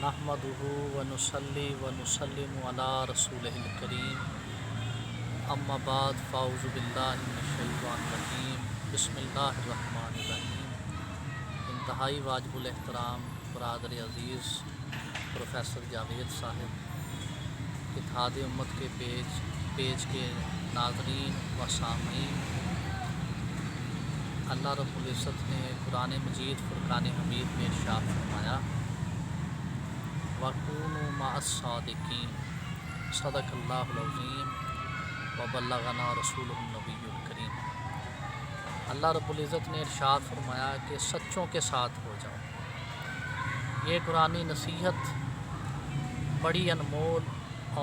नहमदुहु व नुसल्ली व नुसल्लिमु अला रसूलिहिल करीम अम्मा बाद फ़ाउज़ु बिल्लाहि मिनश्शैतानिर रजीम बिस्मिल्लाहिर्रहमानिर्रहीम। इंतहाई वाजिबुल एहतराम बरादर अज़ीज़ प्रोफेसर जावेद साहब, इत्तेहाद उम्मत के पेज के नाज़रीन व सामीन, अल्लाह रब्बुल इज़्ज़त ने कुरान मजीद फ़ुरक़ान हमीद में इरशाद फरमाया, वकूनू मअस-सादिकीन, सदक़ल्लाहुल अज़ीम व बल्लगना रसूलुहुन नबियुल करीम। अल्लाह रब्बुल इज़्ज़त ने इरशाद फरमाया कि सच्चों के साथ हो जाओ। ये कुरानी नसीहत बड़ी अनमोल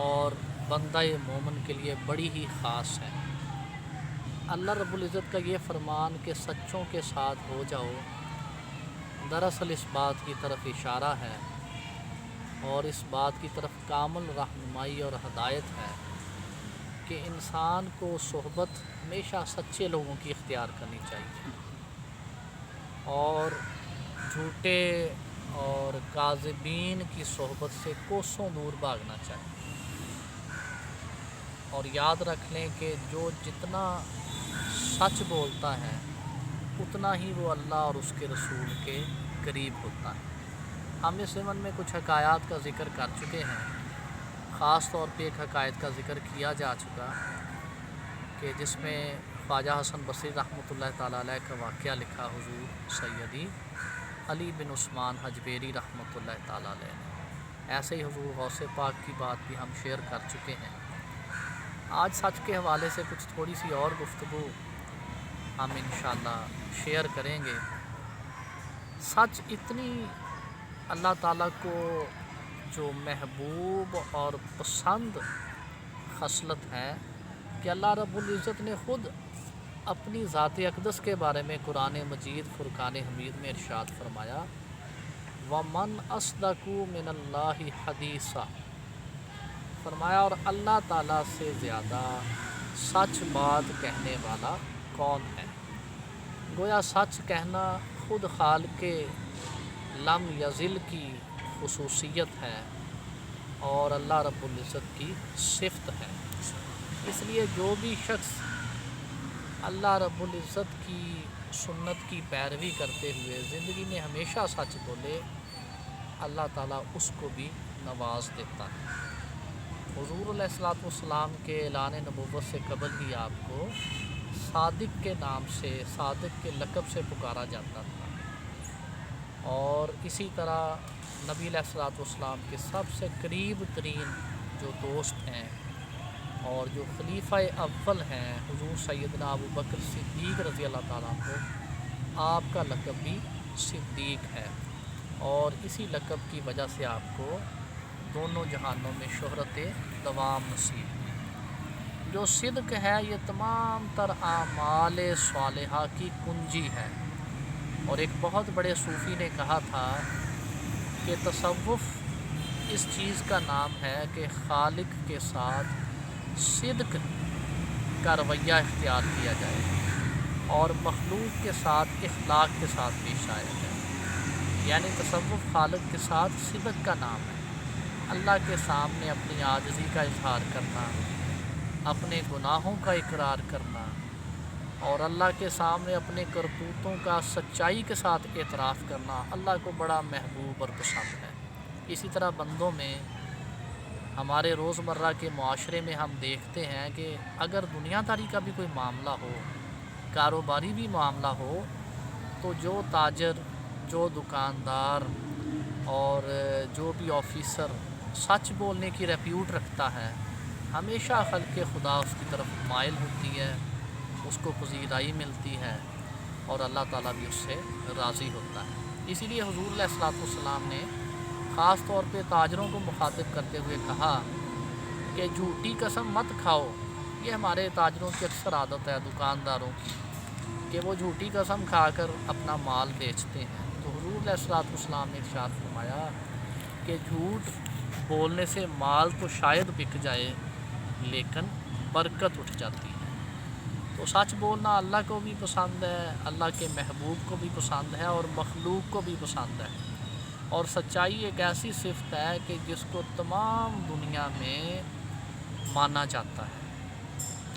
और बंदा मोमिन के लिए बड़ी ही ख़ास है। अल्लाह रब्बुल इज़्ज़त का ये फरमान कि सच्चों के साथ हो जाओ, दरअसल इस बात की तरफ इशारा है और इस बात की तरफ कामिल रहनुमाई और हदायत है कि इंसान को सोहबत हमेशा सच्चे लोगों की इख्तियार करनी चाहिए और झूठे और काज़िबीन की सोहबत से कोसों दूर भागना चाहिए। और याद रख लें कि जो जितना सच बोलता है उतना ही वो अल्लाह और उसके रसूल के करीब होता है। हम इस ज़मन में कुछ हकायात का ज़िक्र कर चुके हैं। ख़ास तौर पे एक हकायत का ज़िक्र किया जा चुका कि जिसमें ख्वाजा हसन बसरी रहमतुल्लाह ताला अलैह का वाक़या लिखा हुज़ूर सैयदी अली बिन उस्मान हजबेरी रहमतुल्लाह ताला अलैह ने। ऐसे ही हुज़ूर गौसे पाक की बात भी हम शेयर कर चुके हैं। आज सच के हवाले से कुछ थोड़ी सी और गुफ्तगू हम इंशाअल्लाह शेयर करेंगे। सच इतनी अल्लाह ताला को जो महबूब और पसंद खसलत है कि अल्लाह रब्बुल इज़्ज़त ने ख़ुद अपनी ज़ात अक़दस के बारे में कुरान मजीद फ़ुरक़ान हमीद में इरशाद फरमाया, वमन अस्दक़ु मिनल्लाहि हदीसा, फरमाया और अल्लाह ताला से ज़्यादा सच बात कहने वाला कौन है। गोया सच कहना ख़ुद खालिक़े लम यज़िल की खुसूसियत है और अल्लाह रब्बुल इज़्ज़त की सिफ़त है। इसलिए जो भी शख्स अल्लाह रब्बुल इज़्ज़त की सुन्नत की पैरवी करते हुए ज़िंदगी में हमेशा सच बोले, अल्लाह ताला उसको भी नवाज देता है। हुज़ूर अलैहिस्सलातु वस्सलाम के ऐलान नबुव्वत से कबल ही आपको सादिक के नाम से, सादिक के लक़ब से पुकारा जाता था। और इसी तरह नबी अलैहिस्सलातु वस्सलाम के सबसे करीब तरीन जो दोस्त हैं और जो खलीफा अव्वल हैं हुज़ूर सैयदना अबू बकर सिद्दीक़ रज़ी अल्लाह ताला को, आपका लक़ब भी सिद्दीक़ है और इसी लक़ब की वजह से आपको दोनों जहानों में शोहरत दवाम नसीब है। जो सिद्क़ है ये तमाम तर आमाल सालिहा की कुंजी है। और एक बहुत बड़े सूफ़ी ने कहा था कि तसव्वुफ़ इस चीज़ का नाम है कि खालिक के साथ सिद्क़ का रवैया इख्तियार किया जाए और मखलूक के साथ इखलाक के साथ पेश आया जाए। यानी तसव्वुफ़ खालिक के साथ सिद्क़ का नाम है। अल्लाह के सामने अपनी आजिज़ी का इज़हार करना, अपने गुनाहों का इकरार करना और अल्लाह के सामने अपने करतूतों का सच्चाई के साथ एतराफ़ करना अल्लाह को बड़ा महबूब और पसंद है। इसी तरह बंदों में हमारे रोज़मर्रा के मुआशरे में हम देखते हैं कि अगर दुनियादारी का भी कोई मामला हो, कारोबारी भी मामला हो, तो जो ताजर, जो दुकानदार और जो भी ऑफिसर सच बोलने की रेप्यूट रखता है, हमेशा खल्क़े खुदा उसकी तरफ माइल होती है, उसको पज़ीराई मिलती है और अल्लाह ताला भी उससे राज़ी होता है। इसीलिए हुज़ूर अलैहिस्सलातु वस्सलाम ने ख़ास तौर पे ताजरों को मुखातिब करते हुए कहा कि झूठी कसम मत खाओ। ये हमारे ताजरों की अक्सर आदत है, दुकानदारों की, कि वो झूठी कसम खाकर अपना माल बेचते हैं। तो हुज़ूर अलैहिस्सलातु वस्सलाम ने इरशाद फरमाया कि झूठ बोलने से माल तो शायद बिक जाए लेकिन बरकत उठ जाती है। तो सच बोलना अल्लाह को भी पसंद है, अल्लाह के महबूब को भी पसंद है और मखलूक को भी पसंद है। اور سچائی ایک ایسی صفت ہے کہ جس کو تمام دنیا میں مانا جاتا ہے،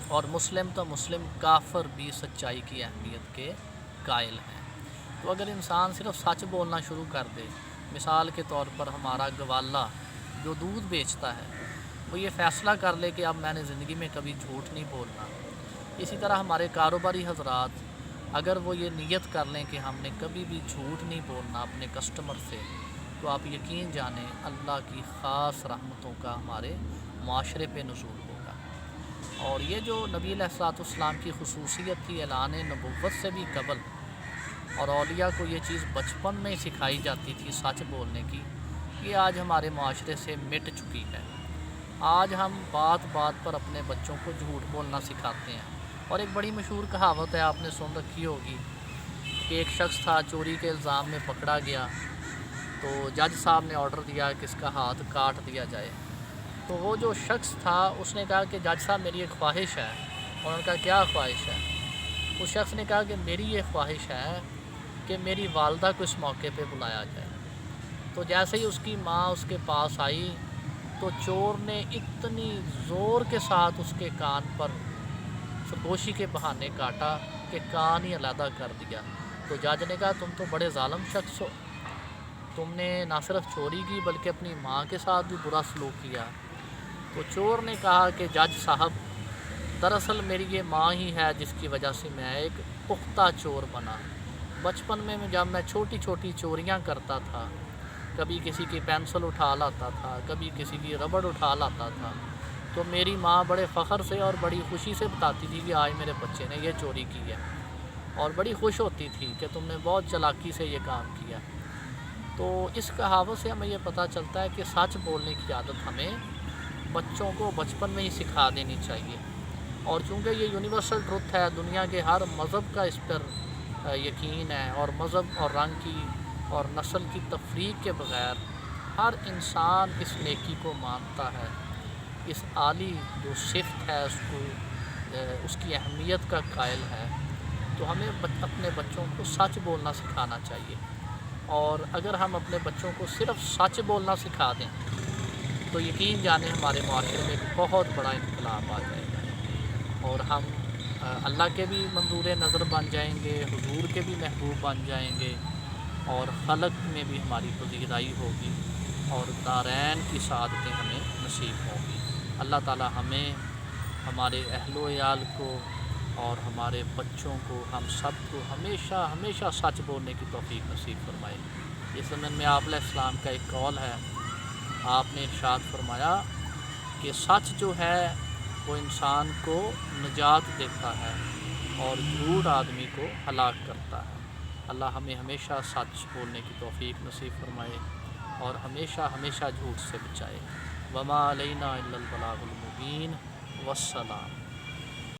اور مسلم تو مسلم، کافر بھی سچائی کی اہمیت کے قائل ہیں۔ تو اگر انسان صرف سچ بولنا شروع کر دے، مثال کے طور پر ہمارا گوالا جو دودھ بیچتا ہے وہ یہ فیصلہ کر لے کہ اب میں نے زندگی میں کبھی جھوٹ نہیں بولنا، اسی طرح ہمارے کاروباری حضرات اگر وہ یہ نیت کر لیں کہ ہم نے کبھی بھی جھوٹ نہیں بولنا اپنے کسٹمر سے، تو آپ یقین جانیں اللہ کی خاص رحمتوں کا ہمارے معاشرے پہ نزول ہوگا۔ اور یہ جو نبی علیہ الصلوۃ والسلام کی خصوصیت تھی اعلان نبوت سے بھی قبل، اور اولیاء کو یہ چیز بچپن میں سکھائی جاتی تھی سچ بولنے کی، یہ آج ہمارے معاشرے سے مٹ چکی ہے۔ آج ہم بات بات پر اپنے بچوں کو جھوٹ بولنا سکھاتے ہیں۔ اور ایک بڑی مشہور کہاوت ہے، آپ نے سن رکھی ہوگی، کہ ایک شخص تھا چوری کے الزام میں پکڑا گیا، تو جج صاحب نے آرڈر دیا کہ اس کا ہاتھ کاٹ دیا جائے۔ تو وہ جو شخص تھا اس نے کہا کہ جج صاحب میری ایک خواہش ہے۔ اور ان کا کیا خواہش ہے؟ اس شخص نے کہا کہ میری یہ خواہش ہے کہ میری والدہ کو اس موقع پہ بلایا جائے۔ تو جیسے ہی اس کی ماں اس کے پاس آئی تو چور نے اتنی زور کے ساتھ اس کے کان پر سرگوشی کے بہانے کاٹا کہ کان ہی علیحدہ کر دیا۔ تو جج نے کہا تم تو بڑے ظالم شخص ہو، تم نے نہ صرف چوری کی بلکہ اپنی ماں کے ساتھ بھی برا سلوک کیا۔ تو چور نے کہا کہ جج صاحب دراصل میری یہ ماں ہی ہے جس کی وجہ سے میں ایک پختہ چور بنا۔ بچپن میں جب میں چھوٹی چھوٹی چوریاں کرتا تھا، کبھی کسی کی پینسل اٹھا لاتا تھا، کبھی کسی کی ربڑ اٹھا لاتا تھا، تو میری ماں بڑے فخر سے اور بڑی خوشی سے بتاتی تھی کہ آج میرے بچے نے یہ چوری کی ہے، اور بڑی خوش ہوتی تھی کہ تم نے بہت چالاکی سے یہ کام کیا۔ تو اس کہاوت سے ہمیں یہ پتہ چلتا ہے کہ سچ بولنے کی عادت ہمیں بچوں کو بچپن میں ہی سکھا دینی چاہیے۔ اور چونکہ یہ یونیورسل ٹروتھ ہے، دنیا کے ہر مذہب کا اس پر یقین ہے، اور مذہب اور رنگ کی اور نسل کی تفریق کے بغیر ہر انسان اس نیکی کو مانتا ہے، اس عالی جو صفت ہے اس کو اس کی اہمیت کا قائل ہے۔ تو ہمیں اپنے بچوں کو سچ بولنا سکھانا چاہیے، اور اگر ہم اپنے بچوں کو صرف سچ بولنا سکھا دیں تو یقین جانیں ہمارے معاشرے میں ایک بہت بڑا انقلاب آ جائے گا، اور ہم اللہ کے بھی منظور نظر بن جائیں گے، حضور کے بھی محبوب بن جائیں گے، اور خلق میں بھی ہماری پذیرائی ہوگی، اور دارین کی سعادتیں ہمیں نصیب ہوں گی۔ اللہ تعالی ہمیں، ہمارے اہل و عیال کو اور ہمارے بچوں کو، ہم سب کو ہمیشہ ہمیشہ سچ بولنے کی توفیق نصیب فرمائے۔ اس ضمن میں آپ علیہ السلام کا ایک قول ہے، آپ نے ارشاد فرمایا کہ سچ جو ہے وہ انسان کو نجات دیتا ہے اور جھوٹ آدمی کو ہلاک کرتا ہے۔ اللہ ہمیں ہمیشہ سچ بولنے کی توفیق نصیب فرمائے اور ہمیشہ ہمیشہ جھوٹ سے بچائے۔ وما علینا الا البلاغ المبین۔ والسلام۔